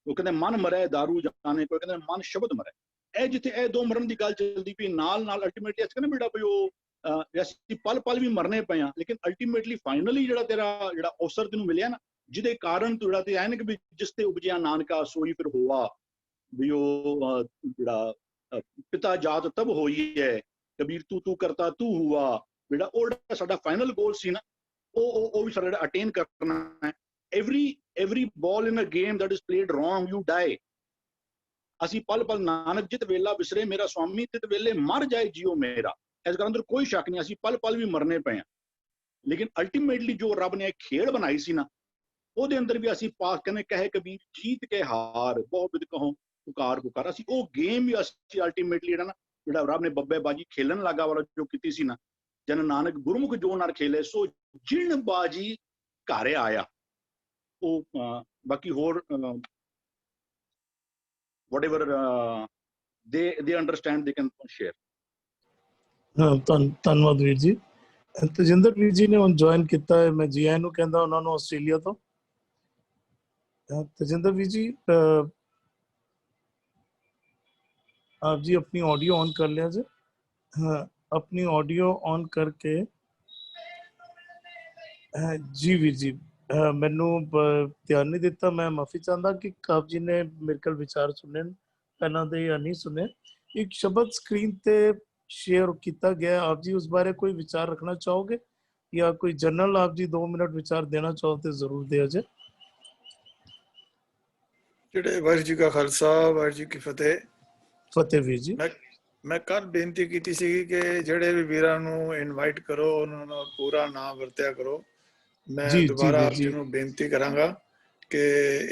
ਉਹ ਕਹਿੰਦੇ ਮਨ ਮਰੇ ਦਾਰੂ ਜਾਣੇ ਕੋਈ, ਕਹਿੰਦੇ ਮਨ ਸ਼ਬਦ ਮਰੇ। ਇਹ ਜਿੱਥੇ ਇਹ ਦੋ ਮਰਨ ਦੀ ਗੱਲ ਚੱਲਦੀ ਪਈ, ਨਾਲ ਨਾਲ ਅਲਟੀਮੇਟਲੀ ਅਸੀਂ ਕਹਿੰਦੇ ਬੇਟਾ ਵੀ ਉਹ ਅਸੀਂ ਪਲ ਪਲ ਵੀ ਮਰਨੇ ਪਏ ਆ, ਲੇਕਿਨ ਅਲਟੀਮੇਟਲੀ ਫਾਈਨਲੀ ਜਿਹੜਾ ਤੇਰਾ ਜਿਹੜਾ ਅਵਸਰ ਤੈਨੂੰ ਮਿਲਿਆ ਨਾ, ਜਿਹਦੇ ਕਾਰਨ ਤੂੰ ਜਿਹੜਾ ਤੇ ਐਨ ਕਿ ਵੀ ਜਿਸ ਤੇ ਉਪਜਿਆ ਨਾਨਕਾ ਸੋਈ ਫਿਰ ਹੋਆ, ਵੀ ਉਹ ਜਿਹੜਾ ਪਿਤਾ ਜਾਤ ਤਬ ਹੋਈ ਹੈ ਕਬੀਰ ਤੂੰ ਕਰਤਾ ਤੂੰ ਹੁਆ। ਜਿਹੜਾ ਉਹ ਜਿਹੜਾ ਸਾਡਾ ਫਾਈਨਲ ਗੋਲ ਸੀ ਨਾ, ਉਹ ਵੀ ਸਾਡਾ ਜਿਹੜਾ ਅਟੇਨ ਕਰਨਾ ਹੈ। every ball in a game that is played wrong you die। ਅਸੀਂ ਪਲ ਪਲ ਨਾਨਕ ਜਿਤ ਵੇਲਾ ਵਿਸਰੇ ਮੇਰਾ ਸਵਾਮੀ, ਤਿਤ ਵੇਲੇ ਮਰ ਜਾਏ ਜੀਓ ਮੇਰਾ। ਇਸ ਗੱਲ ਅੰਦਰ ਕੋਈ ਸ਼ੱਕ ਨਹੀਂ, ਅਸੀਂ ਪਲ ਪਲ ਵੀ ਮਰਨੇ ਪਏ ਆ, ਲੇਕਿਨ ਅਲਟੀਮੇਟਲੀ ਜੋ ਰੱਬ ਨੇ ਖੇਡ ਬਣਾਈ ਸੀ ਨਾ, ਉਹਦੇ ਅੰਦਰ ਵੀ ਅਸੀਂ ਪਾਸ ਕਹਿੰਦੇ ਕਹੇ ਕਬੀਰ ਜੀਤ ਕੇ ਹਾਰ ਬਹੁ ਬਿਦ ਕਹੋ ਪੁਕਾਰ ਪੁਕਾਰ। ਅਸੀਂ ਉਹ ਗੇਮ ਵੀ ਅਸੀਂ ਅਲਟੀਮੇਟਲੀ ਜਿਹੜਾ ਰੱਬ ਨੇ ਬੱਬੇ ਬਾਜੀ ਖੇਲਣ ਲੱਗਾ ਵਾਲਾ ਜੋ ਕੀਤੀ ਸੀ ਨਾ, ਜਨ ਨਾਨਕ ਗੁਰਮੁਖ ਜੋ ਨਰ ਖੇਲੇ ਸੋ ਜਿਣ ਬਾਜੀ ਘਰ ਆਇਆ। ਉਹ ਬਾਕੀ ਹੋਰ whatever they understand they can share। ਧੰਨਵਾਦ ਵੀਰ ਜੀ। ਤਜਿੰਦਰ ਵੀਰ ਜੀ ਨੇ ਹੁਣ ਜੁਆਇਨ ਕੀਤਾ ਹੈ, ਮੈਂ ਜੀ ਆਇਆਂ ਨੂੰ ਕਹਿੰਦਾ ਉਹਨਾਂ ਨੂੰ ਆਸਟ੍ਰੇਲੀਆ ਤੋਂ। ਤਜਿੰਦਰ ਵੀਰ ਜੀ आप जी अपनी ऑडियो ऑन कर लिया जी। हाँ, अपनी ऑडियो ऑन करके जी वीर जी मैनू ध्यान नहीं दिता, मैं माफी चाहता कि आप जी ने मेरे को विचार सुने पहला दे या नहीं सुने। एक शब्द स्क्रीन ते शेयर किया गया, आप जी उस बारे कोई विचार रखना चाहोगे या कोई जनरल आप जी 2 मिनट विचार देना चाहो तो जरूर दिया जाए। ਜਿਹੜੇ ਵਾਹਿਗੁਰੂ ਜੀ ਕਾ ਖਾਲਸਾ ਵਾਹਿਗੁਰੂ ਜੀ ਕੀ ਫਤਿਹ। ਫਤਿਹ ਵੀਰ ਜੀ। ਮੈਂ ਕੱਲ ਬੇਨਤੀ ਕੀਤੀ ਸੀ ਕਿ ਜਿਹੜੇ ਵੀ ਵੀਰਾਂ ਨੂੰ ਇਨਵਾਈਟ ਕਰੋ ਉਹਨਾਂ ਨੂੰ ਪੂਰਾ ਨਾਮ ਵਰਤਿਆ ਕਰੋ। ਮੈਂ ਦੁਬਾਰਾ ਆਪ ਜੀ ਨੂੰ ਬੇਨਤੀ ਕਰਾਂਗਾ ਕਿ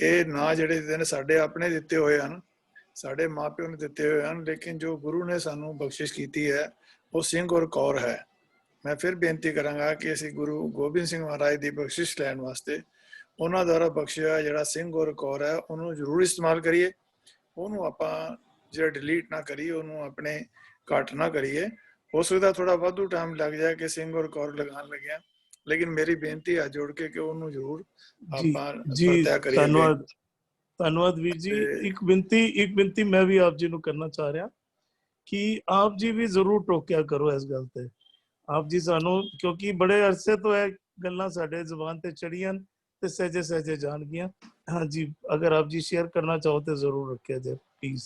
ਇਹ ਨਾਂ ਜਿਹੜੇ ਨੇ ਸਾਡੇ ਆਪਣੇ ਦਿੱਤੇ ਹੋਏ ਹਨ, ਸਾਡੇ ਮਾਪਿਓ ਨੇ ਦਿੱਤੇ ਹੋਏ ਹਨ, ਲੇਕਿਨ ਜੋ ਗੁਰੂ ਨੇ ਸਾਨੂੰ ਬਖਸ਼ਿਸ਼ ਕੀਤੀ ਹੈ ਉਹ ਸਿੰਘ ਔਰ ਕੌਰ ਹੈ। ਮੈਂ ਫਿਰ ਬੇਨਤੀ ਕਰਾਂਗਾ ਕਿ ਅਸੀਂ ਗੁਰੂ ਗੋਬਿੰਦ ਸਿੰਘ ਮਹਾਰਾਜ ਦੀ ਬਖਸ਼ਿਸ਼ ਲੈਣ ਵਾਸਤੇ ਉਹਨਾਂ ਦੁਆਰਾ ਬਖਸ਼ਿਆ ਜਿਹੜਾ ਸਿੰਘ ਔਰ ਕੌਰ ਹੈ ਉਹਨੂੰ ਜ਼ਰੂਰ ਇਸਤੇਮਾਲ ਕਰੀਏ। ਉਹਨੂੰ ਆਪਾਂ ਜਿਹੜਾ ਡਿਲੀਟ ਨਾ ਕਰੀਏ, ਉਹਨੂੰ ਆਪਣੇ ਘੱਟ ਨਾ ਕਰੀਏ। ਹੋ ਸਕਦਾ ਥੋੜਾ ਵਾਧੂ ਟਾਈਮ ਲੱਗ ਜਾਏ ਕਿ ਸਿੰਘ ਔਰ ਕੌਰ ਲਗਾਉਣ ਲੱਗਿਆ, ਲੇਕਿਨ ਮੇਰੀ ਬੇਨਤੀ ਹੈ ਜੋੜ ਕੇ ਕਿ ਉਹਨੂੰ ਜ਼ਰੂਰ ਆਪਾਂ ਵਰਤਿਆ ਕਰੀਏ। ਧੰਨਵਾਦ ਵੀਰ ਜੀ। ਇੱਕ ਬੇਨਤੀ ਮੈਂ ਵੀ ਆਪ ਜੀ ਨੂੰ ਕਰਨਾ ਚਾਹ ਰਿਹਾ ਕਿ ਆਪ ਜੀ ਵੀ ਜ਼ਰੂਰ ਟੋਕਿਆ ਕਰੋ ਇਸ ਗੱਲ ਤੇ। ਆਪ ਜੀ ਸਾਨੂੰ, ਕਿਉਂਕਿ ਬੜੇ ਅਰਸੇ ਤੋਂ ਇਹ ਗੱਲਾਂ ਸਾਡੇ ਜ਼ੁਬਾਨ ਤੇ ਚੜੀਆਂ ਤੇ ਸਹਿਜੇ ਸਹਿਜੇ ਜਾਣ ਗਈਆਂ। हाँ जी, अगर आप जी शेयर करना चाहो तो जरूर रखिए जाए प्लीज।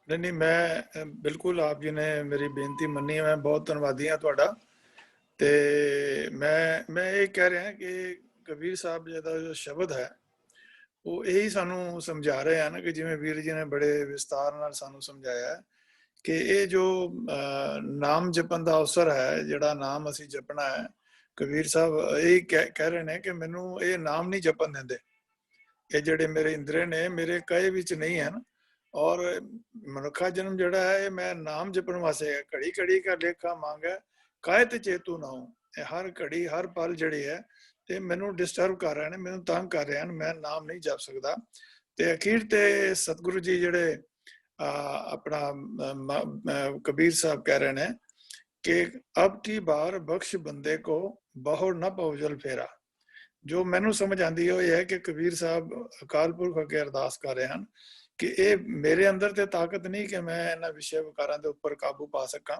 नहीं मैं बिल्कुल, आप जी ने मेरी बेनती मन्नी है, मैं बहुत धन्यवादी हाँ ਤੁਹਾਡਾ। ਤੇ ਮੈਂ ਇਹ ਕਹਿ ਰਿਹਾ ਕਿ ਕਬੀਰ ਸਾਹਿਬ ਜੀ ਦਾ ਜੋ ਸ਼ਬਦ ਹੈ ਉਹ ਇਹੀ ਸਾਨੂੰ ਸਮਝਾ ਰਹੇ ਹਨ ਕਿ ਜਿਵੇਂ ਵੀਰ ਜੀ ਨੇ ਬੜੇ ਵਿਸਤਾਰ ਨਾਲ ਸਾਨੂੰ ਸਮਝਾਇਆ ਹੈ ਕਿ ਇਹ ਜੋ ਨਾਮ ਜਪਣ ਦਾ ਅਵਸਰ ਹੈ, ਜਿਹੜਾ ਨਾਮ ਅਸੀਂ ਜਪਣਾ ਹੈ, ਕਬੀਰ ਸਾਹਿਬ ਇਹ ਕਹਿ ਰਹੇ ਨੇ ਕਿ ਮੈਨੂੰ ਇਹ ਨਾਮ ਨਹੀਂ ਜਪਣ ਦਿੰਦੇ। ਇਹ ਜਿਹੜੇ ਮੇਰੇ ਇੰਦਰੇ ਨੇ ਮੇਰੇ ਕਹੇ ਵਿੱਚ ਨਹੀਂ ਹਨ, ਔਰ ਮਨੁੱਖਾ ਜਨਮ ਜਿਹੜਾ ਹੈ ਇਹ ਮੈਂ ਨਾਮ ਜਪਣ ਵਾਸਤੇ ਹੈ। ਘੜੀ ਘੜੀ ਕਾ ਲੇਖਾ ਮੰਗੈ ਕਾਇ ਤੇ ਚੇਤੂ ਨਾ ਹੋ। ਇਹ ਹਰ ਘੜੀ ਹਰ ਪਲ ਜਿਹੜੀ ਹੈ ਤੇ ਮੈਨੂੰ ਡਿਸਟਰਬ ਕਰ ਰਹੇ ਨੇ, ਮੈਨੂੰ ਤੰਗ ਕਰ ਰਹੇ ਹਨ, ਮੈਂ ਨਾਮ ਨਹੀਂ ਜਪ ਸਕਦਾ। ਤੇ ਅਖੀਰ ਤੇ ਸਤਿਗੁਰੂ ਜੀ ਜਿਹੜੇ ਆਪਣਾ ਕਬੀਰ ਸਾਹਿਬ ਕਹਿ ਰਹੇ ਨੇ ਕਿ ਅਬ ਕੀ ਬਾਰ ਬਖਸ਼ ਬੰਦੇ ਕੋ ਬਹੁ ਨਾ ਪਉਜਲ ਫੇਰਾ। ਜੋ ਮੈਨੂੰ ਸਮਝ ਆਉਂਦੀ ਉਹ ਇਹ ਹੈ ਕਿ ਕਬੀਰ ਸਾਹਿਬ ਅਕਾਲ ਪੁਰਖ ਅੱਗੇ ਅਰਦਾਸ ਕਰ ਰਹੇ ਹਨ ਕਿ ਇਹ ਮੇਰੇ ਅੰਦਰ ਤੇ ਤਾਕਤ ਨਹੀਂ ਕਿ ਮੈਂ ਇਹਨਾਂ ਵਿਸ਼ੇ ਵਿਕਾਰਾਂ ਦੇ ਉੱਪਰ ਕਾਬੂ ਪਾ ਸਕਾਂ,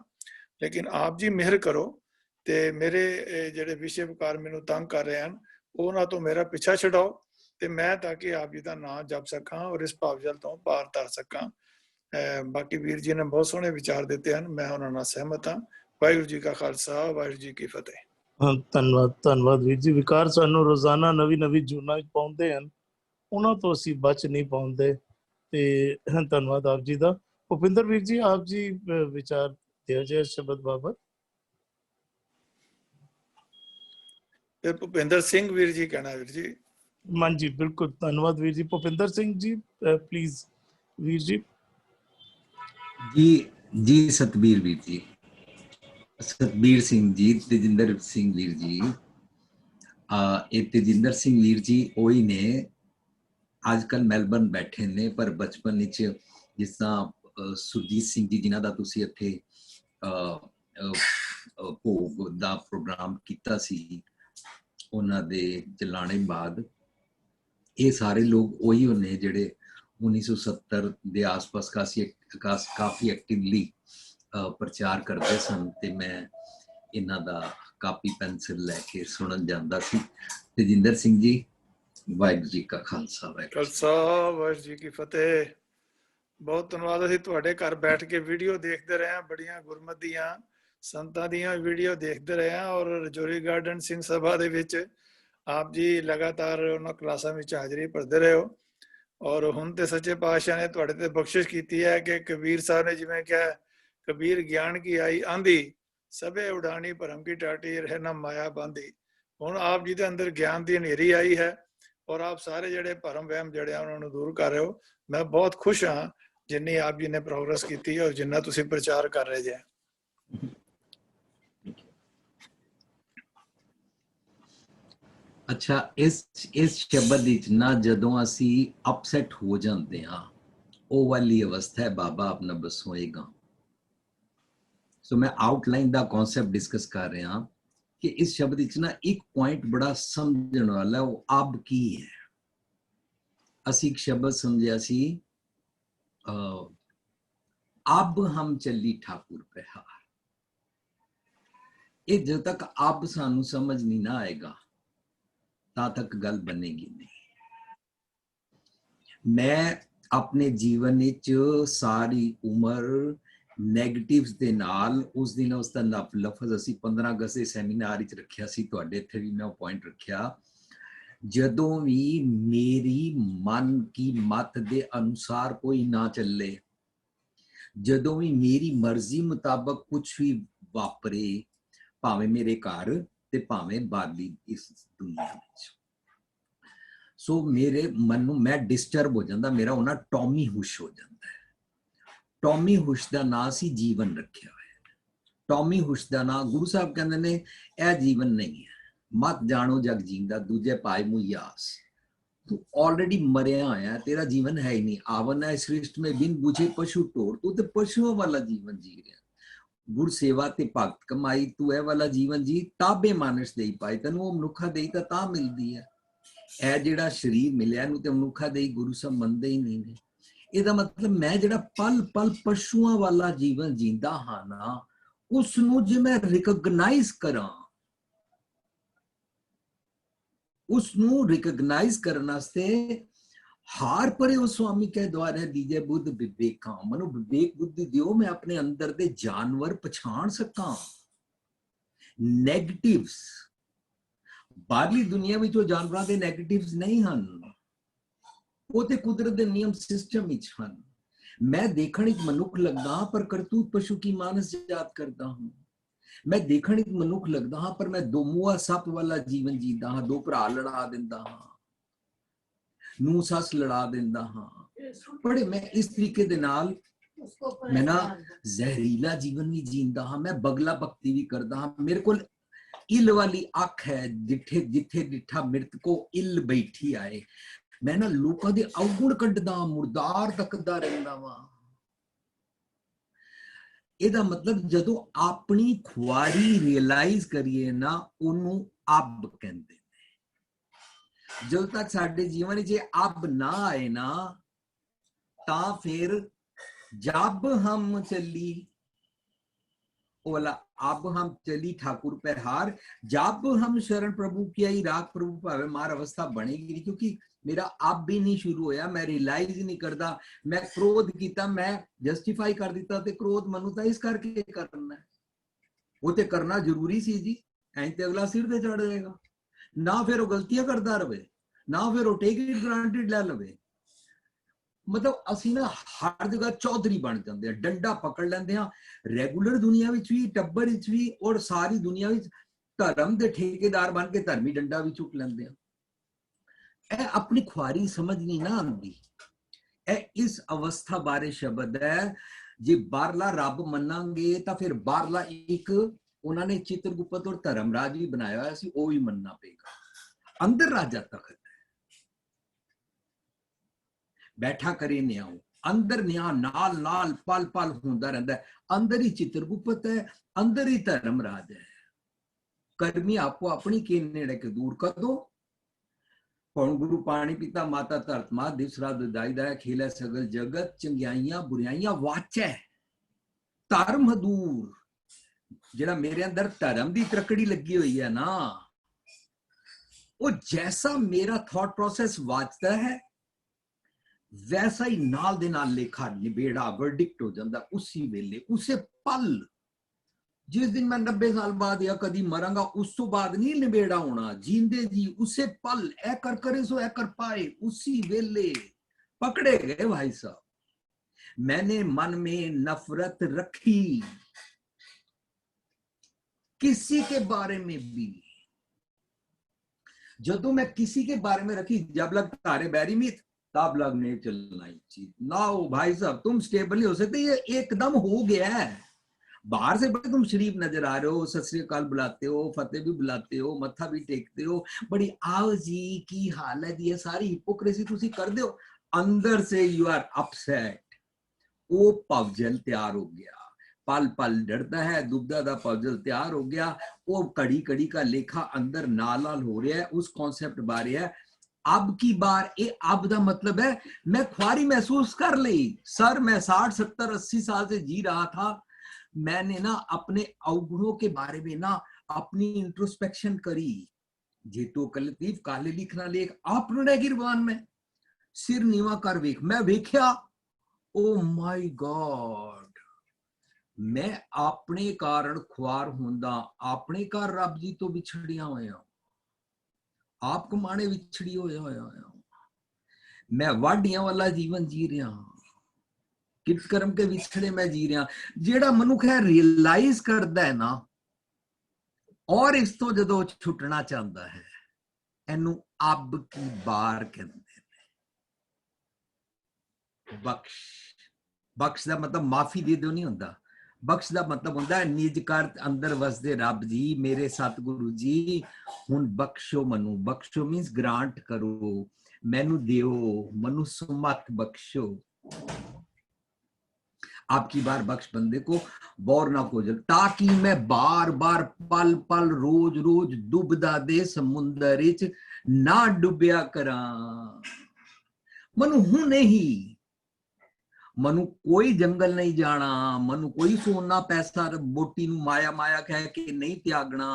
ਲੇਕਿਨ ਆਪ ਜੀ ਮਿਹਰ ਕਰੋ ਤੇ ਮੇਰੇ ਜਿਹੜੇ ਵਿਸ਼ੇ ਵਿਕਾਰ ਮੈਨੂੰ ਤੰਗ ਕਰ ਰਹੇ ਹਨ ਉਹਨਾਂ ਤੋਂ ਮੇਰਾ ਪਿੱਛਾ ਛਡਾਓ ਤੇ ਮੈਂ ਤਾਂ ਕਿ ਆਪ ਜੀ ਦਾ ਨਾਮ ਜਪ ਸਕਾਂ ਔਰ ਇਸ ਭਾਵਜਲ ਤੋਂ ਪਾਰ ਤਰ ਸਕਾਂ। ਬਾਕੀ ਵੀਰ ਜੀ ਨੇ ਬਹੁਤ ਸੋਹਣੇ ਵਿਚਾਰ ਦਿੱਤੇ ਹਨ, ਮੈਂ ਉਹਨਾਂ ਨਾਲ ਸਹਿਮਤ ਹਾਂ। ਵਾਹਿਗੁਰੂ ਜੀ ਕਾ ਖਾਲਸਾ ਵਾਹਿਗੁਰੂ ਜੀ ਕੀ ਫਤਿਹ। ਹਾਂ ਧੰਨਵਾਦ ਵੀਰ ਜੀ। ਵਿਕਾਰ ਸਾਨੂੰ ਰੋਜ਼ਾਨਾ ਨਵੀਂ ਜੂਨਾਂ ਵਿੱਚ ਪਾਉਂਦੇ ਹਨ, ਉਹਨਾਂ ਤੋਂ ਅਸੀਂ ਬਚ ਨਹੀਂ ਪਾਉਂਦੇ। ਤੇ ਧੰਨਵਾਦ ਆਪ ਜੀ ਦਾ। ਭੁਪਿੰਦਰ ਵੀਰ ਜੀ, ਆਪ ਜੀ ਵਿਚਾਰ ਦਿਓ ਜੇ ਸ਼ਬਦ ਬਾਬਤ। ਤੇ ਭੁਪਿੰਦਰ ਸਿੰਘ ਵੀਰ ਜੀ ਕਹਿਣਾ ਵੀਰ ਜੀ। हाँ जी बिल्कुल, धन्यवाद वीर जी। भुपिंदर सिंह जी प्लीज वीर जी। जी सतबीर वीर जी, सतबीर सिंह जी, तेजिंदर सिंह वीर जी। ये तेजिंदर सिंह वीर जी वही ने आजकल मैलबर्न बैठे ने, पर बचपन जिस तरह सुरजीत सिंह जी जिन्हां दा तुसी इत्थे भोग दा प्रोग्राम कीता सी, उन्हां दे चलाने बाद ये सारे लोग वही होने जिहड़े 1970 के आसपास काफ़ी एक्टिवली प्रचार करते सन। ते मैं इन्हां दा कापी पेंसिल लैके सुनन जांदा सी। तेजिंदर सिंह जी, वाहिगुरू जी का खालसा वाहिगुरू जी की फतेह। बहुत धन्यवाद। ਅਸੀਂ ਤੁਹਾਡੇ ਘਰ ਬੈਠ ਕੇ ਵੀਡੀਓ ਦੇਖਦੇ ਰਹੇ ਹਾਂ, ਬੜੀਆਂ ਗੁਰਮਤਿ ਦੀਆਂ ਸੰਤਾਂ ਦੀਆਂ ਵੀਡੀਓ ਦੇਖਦੇ ਰਹੇ ਹਾਂ, ਔਰ ਰਜੌਰੀ ਗਾਰਡਨ ਸਿੰਘ ਸਭਾ ਦੇ ਵਿੱਚ ਆਪ ਜੀ ਲਗਾਤਾਰ ਉਹਨਾਂ ਕਲਾਸਾਂ ਵਿੱਚ ਹਾਜ਼ਰੀ ਭਰਦੇ ਰਹੇ ਹੋ। ਔਰ ਹੁਣ ਤੇ ਸੱਚੇ ਪਾਤਸ਼ਾਹ ਨੇ ਤੁਹਾਡੇ ਤੇ ਬਖਸ਼ਿਸ਼ ਕੀਤੀ ਹੈ ਕਿ ਕਬੀਰ ਸਾਹਿਬ ਨੇ ਜਿਵੇਂ ਕਿਹਾ, ਕਬੀਰ ਗਿਆਨ ਕੀ ਆਈ ਆਂधी, ਸਭੇ ਉਡਾਣੀ ਭਰਮ ਕੀ ਟਾਟੀ, ਰਹਿਣਾ ਮਾਇਆ ਬਾਂਧੀ। ਹੁਣ ਆਪ ਜੀ ਦੇ ਅੰਦਰ ਗਿਆਨ ਦੀ ਹਨੇਰੀ ਆਈ ਹੈ, ਔਰ ਆਪ ਸਾਰੇ ਜਿਹੜੇ ਭਰਮ ਵਹਿਮ ਜਿਹੜੇ ਆ ਉਹਨਾਂ ਨੂੰ ਦੂਰ ਕਰ ਰਹੇ ਹੋ। ਮੈਂ ਬਹੁਤ ਖੁਸ਼ ਹਾਂ ਜਿੰਨੀ ਆਪ ਜੀ ਨੇ ਪ੍ਰੋਗਰੈਸ ਕੀਤੀ ਹੈ ਔਰ ਜਿੰਨਾ ਤੁਸੀਂ ਪ੍ਰਚਾਰ ਕਰ ਰਹੇ ਜੇ। अच्छा, इस शब्द विच ना जदों असी अपसेट हो जाते हाँ, वो वाली अवस्था है बाबा अपना बसोएगा। सो मैं आउटलाइन दा कॉन्सेप्ट डिस्कस कर रहा कि इस शब्द विच ना एक पॉइंट बड़ा समझने वाला, वो अब की है। असी एक शब्द समझिया सी, अब हम चली ठाकुर पे हार। ये जब तक अब सानू समझ नहीं ना आएगा ता तक गल बनेगी नहीं। मैं अपने जीवन विच सारी उम्र नेगेटिव्स दे नाल, उस दिन उसका लफज असी 15 अगस्त के सैमीनार विच रखिया सी, तुहाडे इत्थे भी मैं पॉइंट रखिया। जदों भी मेरी मन की मत दे अनुसार कोई ना चले, जदों भी मेरी मर्जी मुताबक कुछ भी वापरे, भावें मेरे घर ते भावें बाहरली इस दुनिया में, सो मेरे मन नूं मैं डिस्टर्ब हो जाता, मेरा होना टॉमी हुश हो जाता है। टॉमी हुश का नाम सी जीवन रखा है। टॉमी हुश का नाम गुरु साहब कहते ने, यह जीवन नहीं है, मत जानो जग जींदा दूजे पाए मुयास। तू ऑलरेडी मरिया होया, तेरा जीवन है ही नहीं। आवन है सृष्टि में बिन बुझे पशु टोर, तू तो पशुओं वाला जीवन जी रहा। गुर सेवा ते भगत कमाई, तू ए वाला जीवन जी ताबे मानस दे पाए, तेन वो मनुखा दे ता मिलती है। ए जिहड़ा शरीर मिलिया नूं ते मनुखा दे गुरु साहब मनदे ही नहीं ने। ਇਹਦਾ मतलब मैं जिहड़ा पल पल पशुआं वाला जीवन जींदा हाँ ना, उसनूं जे मैं रिकॉग्नाइज करां, उसनूं रिकॉग्नाइज करन वास्ते हार परे उस स्वामी के द्वारे दीजे बुद्ध विवेका, मनु विवेक बुद्धि दियो, मैं अपने अंदर दे जानवर पछाण सकां। नेगेटिव्स बाहरली दुनिया में जो जानवरों के नेगेटिव्स नहीं हैं, वो ते कुदरत के नियम सिस्टम विच हैं। मैं देखण एक मनुख लगदा हाँ, पर करतूत पशु की मानस जात करता हूँ। मैं देखण एक मनुख लगदा हाँ, पर मैं दो मुआ सप वाला जीवन जीता हाँ, दो भरा लड़ा दिंदा हाँ, नूं सस लड़ा दिंदा हाँ। बड़े मैं इस तरीके दे नाल मैं ना जहरीला जीवन भी जींदा हाँ, मैं बगला भक्ति भी करदा हाँ। मेरे को इल वाली अख है, जिथे जिथे डिठा मृत को इल बैठी आए। मैं ना लोकां दे अवगुण कड्डदा, मुर्दार तकदा रहिंदा वां। ਇਹਦਾ मतलब जदों अपनी खुआरी रियलाइज करिए ना, ओनू अब कहते हैं। जब तक साडे जीवन च अब ना आए ना, ता फिर जब हम चली ओला, अब हम चली ठाकुर पे हार, जब हम शरण प्रभु की आई राग प्रभु भावे मार अवस्था बनेगी नहीं। क्योंकि मेरा अब भी नहीं शुरू होया, मैं रियलाइज ही नहीं करता। मैं क्रोध किया, मैं जस्टिफाई कर दिता, ते क्रोध मनु तो इस करके करना है, वो ते करना जरूरी सी जी। ਐਂ ਤੇ ਅਗਲਾ ਸਿਰ ਤੇ ਚੜ ਜਾਏਗਾ। ਨਾ ਫਿਰ ਉਹ ਗਲਤੀਆਂ ਕਰਦਾ ਰਵੇ, ਨਾ ਫਿਰ ਉਹ ਟੇਕ ਇਟ ਗ੍ਰਾਂਟਡ ਲੈ ਲਵੇ। ਮਤਲਬ ਅਸੀਂ ਨਾ ਹਰ ਜਗ੍ਹਾ ਚੌਧਰੀ ਬਣ ਜਾਂਦੇ ਆ, ਡੰਡਾ ਪਕੜ ਲੈਂਦੇ ਆ, ਰੈਗੂਲਰ ਦੁਨੀਆ ਵਿੱਚ ਵੀ, ਟੱਬਰ ਵਿੱਚ ਵੀ, ਔਰ ਸਾਰੀ ਦੁਨੀਆ ਵਿੱਚ ਧਰਮ ਦੇ ਠੇਕੇਦਾਰ ਬਣ ਕੇ ਧਰਮੀ ਡੰਡਾ ਵੀ ਚੁੱਕ ਲੈਂਦੇ ਆ। ਇਹ ਆਪਣੀ ਖੁਆਰੀ ਸਮਝ ਨਹੀਂ ਨਾ ਆਉਂਦੀ। ਇਹ ਇਸ ਅਵਸਥਾ ਬਾਰੇ ਸ਼ਬਦ ਹੈ। ਜੇ ਬਾਹਰਲਾ ਰੱਬ ਮੰਨਾਂਗੇ ਤਾਂ ਫਿਰ ਬਾਹਰਲਾ ਇੱਕ ਉਹਨਾਂ ਨੇ ਚਿਤਰਗੁਪਤ ਔਰ ਧਰਮਰਾਜ ਵੀ ਬਣਾਇਆ ਹੋਇਆ ਸੀ, ਉਹ ਵੀ ਮੰਨਣਾ ਪਏਗਾ। ਅੰਦਰ ਰਾਜਾ ਤਖਤ ਹੈ, ਬੈਠਾ ਕਰੇ ਨਿਆਉ, ਅੰਦਰ ਨਿਆਂ ਨਾਲ ਨਾਲ ਪਲ ਪਲ ਹੁੰਦਾ ਰਹਿੰਦਾ ਹੈ। ਅੰਦਰ ਹੀ ਚਿਤਰਗੁਪਤ ਹੈ, ਅੰਦਰ ਹੀ ਧਰਮਰਾਜ ਹੈ। ਕਰਮੀ ਆਪੋ ਆਪਣੀ ਕੇ ਨੇੜੇ ਕੇ ਦੂਰ ਕਦੋਂ ਪਉ ਗੁਰੂ ਪਾਣੀ ਪੀਤਾ ਮਾਤਾ ਧਰਤ ਮਾਤ ਦਿਵਸ ਰਾਤ ਦਾਈ ਦਾ ਖੇਲੇ ਸਗਲ ਜਗਤ ਚੰਗਿਆਈਆਂ ਬੁਰਾਈਆਂ ਵਾਚੈ ਧਰਮ ਦੂਰ। ਜਿਹੜਾ ਮੇਰੇ ਅੰਦਰ ਧਰਮ ਦੀ ਤਰਕੜੀ ਲੱਗੀ ਹੋਈ ਹੈ ਨਾ, ਉਹ ਜੈਸਾ ਮੇਰਾ ਥॉट ਪ੍ਰੋਸੈਸ ਵਾਚਦਾ ਹੈ ਵੈਸਾ ਹੀ ਨਾਲ ਦੇ ਨਾਲ ਲੇਖਾ ਨਿਬੇੜਾ ਵਰਡਿਕਟ ਹੋ ਜਾਂਦਾ ਉਸੇ ਵੇਲੇ, ਉਸੇ ਪਲ। जिस दिन मैं 90 साल बाद या कभी मरांगा उस तो बाद नहीं निबेड़ा होना, जींदे जी उसे पल ऐ कर करे सो ऐ कर पाए, उसी वेले पकड़े गए भाई साहब। मैंने मन में नफरत रखी किसी के बारे में भी, जदों मैं किसी के बारे में रखी, जब लग तारे बैरी मित तब लग नहीं चलना चीज ना हो भाई साहब। तुम स्टेबल नहीं हो सकते, ये एकदम हो गया है। बाहर से बड़े तुम शरीफ नजर आ रहे हो, सत श्री अकाल बुलाते हो, फतेह भी बुलाते हो, मत्था भी टेकते हो, बड़ी आओ जी की हालत, ये सारी हिपोक्रेसी तुसी कर दो। अंदर से यू आर अपसेट। वो पवजल तैयार हो गया, पल पल डरता है, दुबदा दा पवजल तैयार हो गया। वो कड़ी कड़ी का लेखा अंदर नाल नाल हो रहा है। उस कॉन्सेप्ट बारे है अब की बार। ये अब दा मतलब है मैं ख्वारी महसूस कर ली सर। मैं 60 70 80 साल से जी रहा था, मैंने ना अपने अवगुणों के बारे में ना अपनी इंट्रोस्पेक्शन करी। जे तो कलतीफ काले लिखना लेख आपने गिरबान में सिर नीवा कर वेख, मैं वेख्या ओ माय गॉड, मैं अपने कारण ख्वार हुंदा, अपने घर रब जी तो विछड़िया होया, आप कमाने विछड़ी होया, मैं वाडियां वाला जीवन जी रहा, कित कर्म के विछड़े मैं जी रहा। जेड़ा मनुख है रियलाइज करता है ना, और इस तो जदों छुटना चाहता है, एनू अब की बार कहते हैं। बख्श, बख्श का मतलब माफी दे दो नहीं होता, बख्श का मतलब होता है निज कर अंदर वसदे रब जी, मेरे सतगुरु जी हुण बख्शो मनु। बख्शो मीन्स ग्रांट करो, मैनू दियो, मनु सुमत बख्शो। आपकी बार बख्श बंदे को बौर ना को जल, ताकि मैं बार बार पल पल रोज रोज डुबदा दे समुंदर विच ना डुबिया करा। मनु हूं नहीं, मनु कोई जंगल नहीं जाना, मनु कोई सोना पैसा बोटी नू माया माया कह के नहीं त्यागना,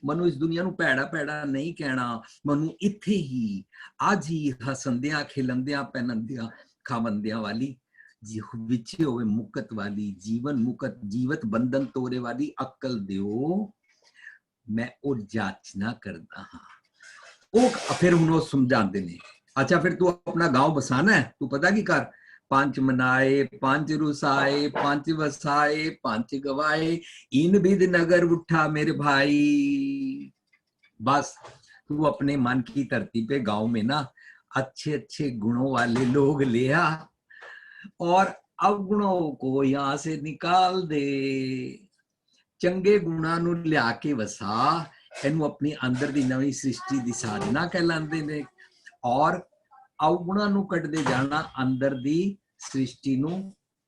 मनु इस दुनिया नू भैड़ा भैड़ा नहीं कहना, मनु इत्थे ही आज ही हसंदियां खिलंदियां पहनंदियां खावंदियां वाली जी विचे होवे मुकत वाली, जीवन मुकत जीवत बंधन तोरे वाली अक्ल दियो, मैं ओ जाचना करदा हां। ओ फिर हुण ओ समझांदे ने, अच्छा फिर तू अपना गांव बसाना है, तू पता की कर, पंच मनाए पंच रुसाए पंच वसाए पंच गवाए, इन बिद नगर उठा मेरे भाई। बस तू अपने मन की धरती पे गांव में ना अच्छे अच्छे गुणों वाले लोग ले आ और अवगुणों को यहां से निकाल दे, चंगे गुणा नू लिया के वसा। इनू अपनी अंदर दी नवी सृष्टि दी साधना कहलांदे ने, और अवगुणा नू कटदे जाना, अंदर दी सृष्टि नू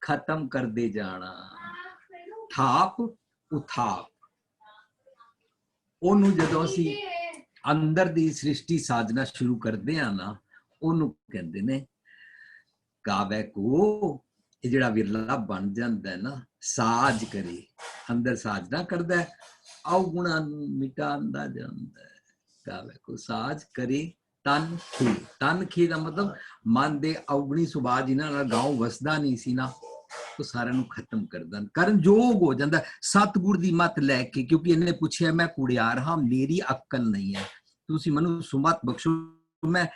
खत्म करदे जाना। थाप उथाप, ओनू जदों असीं अंदर दी सृष्टि साधना शुरू करदे आ ना, ओनू कहंदे ने गावे को। ये जिहड़ा विरला बन जांदा है ना, साज करे, अंदर साजना करदा है, अवगुणा नू मिटांदा जांदा है। गावे को साज करे तन खे का मतलब मन दे अवगुणी सुभाव जिन्हां नाल गांव वसदा नहीं सी ना, ਉਹ ਸਾਰਿਆਂ ਨੂੰ ਖਤਮ ਕਰ ਦੇਣ, ਕਰਨ ਯੋਗ ਹੋ ਜਾਂਦਾ ਸਤਿਗੁਰ ਦੀ ਮੱਤ ਲੈ ਕੇ। ਕਿਉਂਕਿ ਇਹਨੇ ਪੁੱਛਿਆ ਮੈਂ ਕੁੜਿਆਰ ਹਾਂ, ਮੇਰੀ ਅਕਲ ਨਹੀਂ ਹੈ, ਤੁਸੀਂ ਮੈਨੂੰ ਸੁਮਤ ਬਖਸ਼ੋ, ਮੈਂ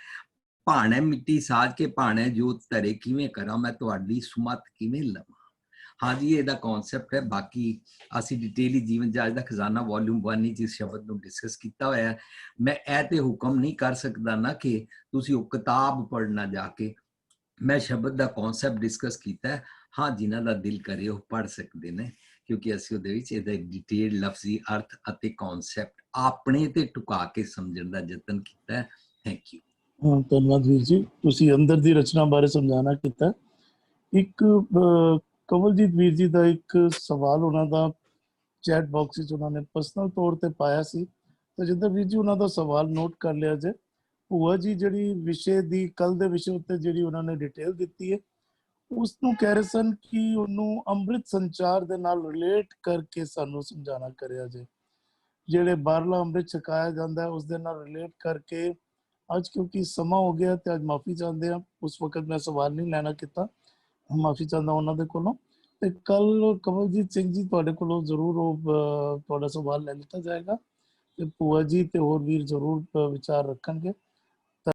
ਭਾਣੇ ਮਿੱਟੀ ਸਾਜ ਕੇ ਭਾਣੇ ਜੋਤ ਧਰੇ ਕਿਵੇਂ ਕਰਾਂ, ਮੈਂ ਤੁਹਾਡੀ ਸੁਮਤ ਕਿਵੇਂ ਲਵਾਂ। ਹਾਂਜੀ ਇਹਦਾ ਕਨਸੈਪਟ ਹੈ। ਬਾਕੀ ਅਸੀਂ ਡਿਟੇਲੀ ਜੀਵਨ ਜਾਚ ਦਾ ਖਜ਼ਾਨਾ ਵੋਲਿਊਮ 1 ਵਿੱਚ ਇਸ ਸ਼ਬਦ ਨੂੰ ਡਿਸਕਸ ਕੀਤਾ ਹੋਇਆ ਹੈ। ਮੈਂ ਇਹ ਤੇ ਹੁਕਮ ਨਹੀਂ ਕਰ ਸਕਦਾ ਨਾ ਕਿ ਤੁਸੀਂ ਉਹ ਕਿਤਾਬ ਪੜ੍ਹਨਾ ਜਾ ਕੇ, ਮੈਂ ਸ਼ਬਦ ਦਾ ਕਨਸੈਪਟ ਡਿਸਕਸ ਕੀਤਾ ਹੈ। ਹਾਂ ਜਿਨ੍ਹਾਂ ਦਾ ਦਿਲ ਕਰੇ ਉਹ ਪੜ੍ਹ ਸਕਦੇ ਨੇ, ਕਿਉਂਕਿ ਅਸੀਂ ਉਹਦੇ ਵਿੱਚ ਇਹਦਾ ਡਿਟੇਲ ਲਫ਼ਜ਼ੀ ਅਰਥ ਅਤੇ ਕਨਸੈਪਟ ਆਪਣੇ ਤੇ ਟੁਕਾ ਕੇ ਸਮਝਣ ਦਾ ਯਤਨ ਕੀਤਾ ਹੈ। Thank you. ਹਾਂ ਧੰਨਵਾਦ ਵੀਰ ਜੀ, ਤੁਸੀਂ ਅੰਦਰ ਦੀ ਰਚਨਾ ਬਾਰੇ ਸਮਝਾਣਾ ਕੀਤਾ। ਇੱਕ ਕਵਲਜੀਤ ਵੀਰ ਜੀ ਦਾ ਇੱਕ ਸਵਾਲ ਉਹਨਾਂ ਦਾ ਚੈਟ ਬਾਕਸ ਵਿੱਚ ਉਹਨਾਂ ਨੇ ਪਰਸਨਲ ਤੌਰ ਤੇ ਪਾਇਆ ਸੀ, ਤਾਂ ਜਿੱਦਾਂ ਵੀਰ ਜੀ ਉਹਨਾਂ ਦਾ ਸਵਾਲ ਨੋਟ ਕਰ ਲਿਆ ਜੇ। ਭੂਆ ਜੀ ਜਿਹੜੀ ਵਿਸ਼ੇ ਦੀ ਕੱਲ ਦੇ ਵਿਸ਼ੇ ਉੱਤੇ ਜਿਹੜੀ ਉਹਨਾਂ ਨੇ ਡਿਟੇਲ ਦਿੱਤੀ ਹੈ, ਉਸ ਨੂੰ ਕਹਿ ਰਹੇ ਸਨ ਕਿ ਉਹਨੂੰ ਅੰਮ੍ਰਿਤ ਸੰਚਾਰ ਦੇ ਨਾਲ ਰਿਲੇਟ ਕਰਕੇ ਸਾਨੂੰ ਸਮਝਾਣਾ ਕਰਿਆ ਜੇ। ਜਿਹੜੇ ਬਾਹਰਲਾ ਅੰਮ੍ਰਿਤ ਛਕਾਇਆ ਜਾਂਦਾ ਹੈ ਉਸ ਦੇ ਨਾਲ ਰਿਲੇਟ ਕਰਕੇ। ਅੱਜ ਕਿਉਂਕਿ ਸਮਾਂ ਹੋ ਗਿਆ ਤੇ ਅੱਜ ਮਾਫੀ ਚਾਹੁੰਦੇ ਹਾਂ, ਉਸ ਵਕਤ ਮੈਂ ਸਵਾਲ ਨਹੀਂ ਲੈਣਾ ਕੀਤਾ, ਮਾਫੀ ਚਾਹੁੰਦਾ ਉਹਨਾਂ ਦੇ ਕੋਲੋਂ। ਤੇ ਕੱਲ ਕਮਲਜੀਤ ਸਿੰਘ ਜੀ ਤੁਹਾਡੇ ਕੋਲੋਂ ਜ਼ਰੂਰ ਉਹ ਤੁਹਾਡਾ ਸਵਾਲ ਲੈ ਲਿੱਤਾ ਜਾਏਗਾ ਤੇ ਭੂਆ ਜੀ ਤੇ ਹੋਰ ਵੀਰ ਜ਼ਰੂਰ ਵਿਚਾਰ ਰੱਖਣਗੇ।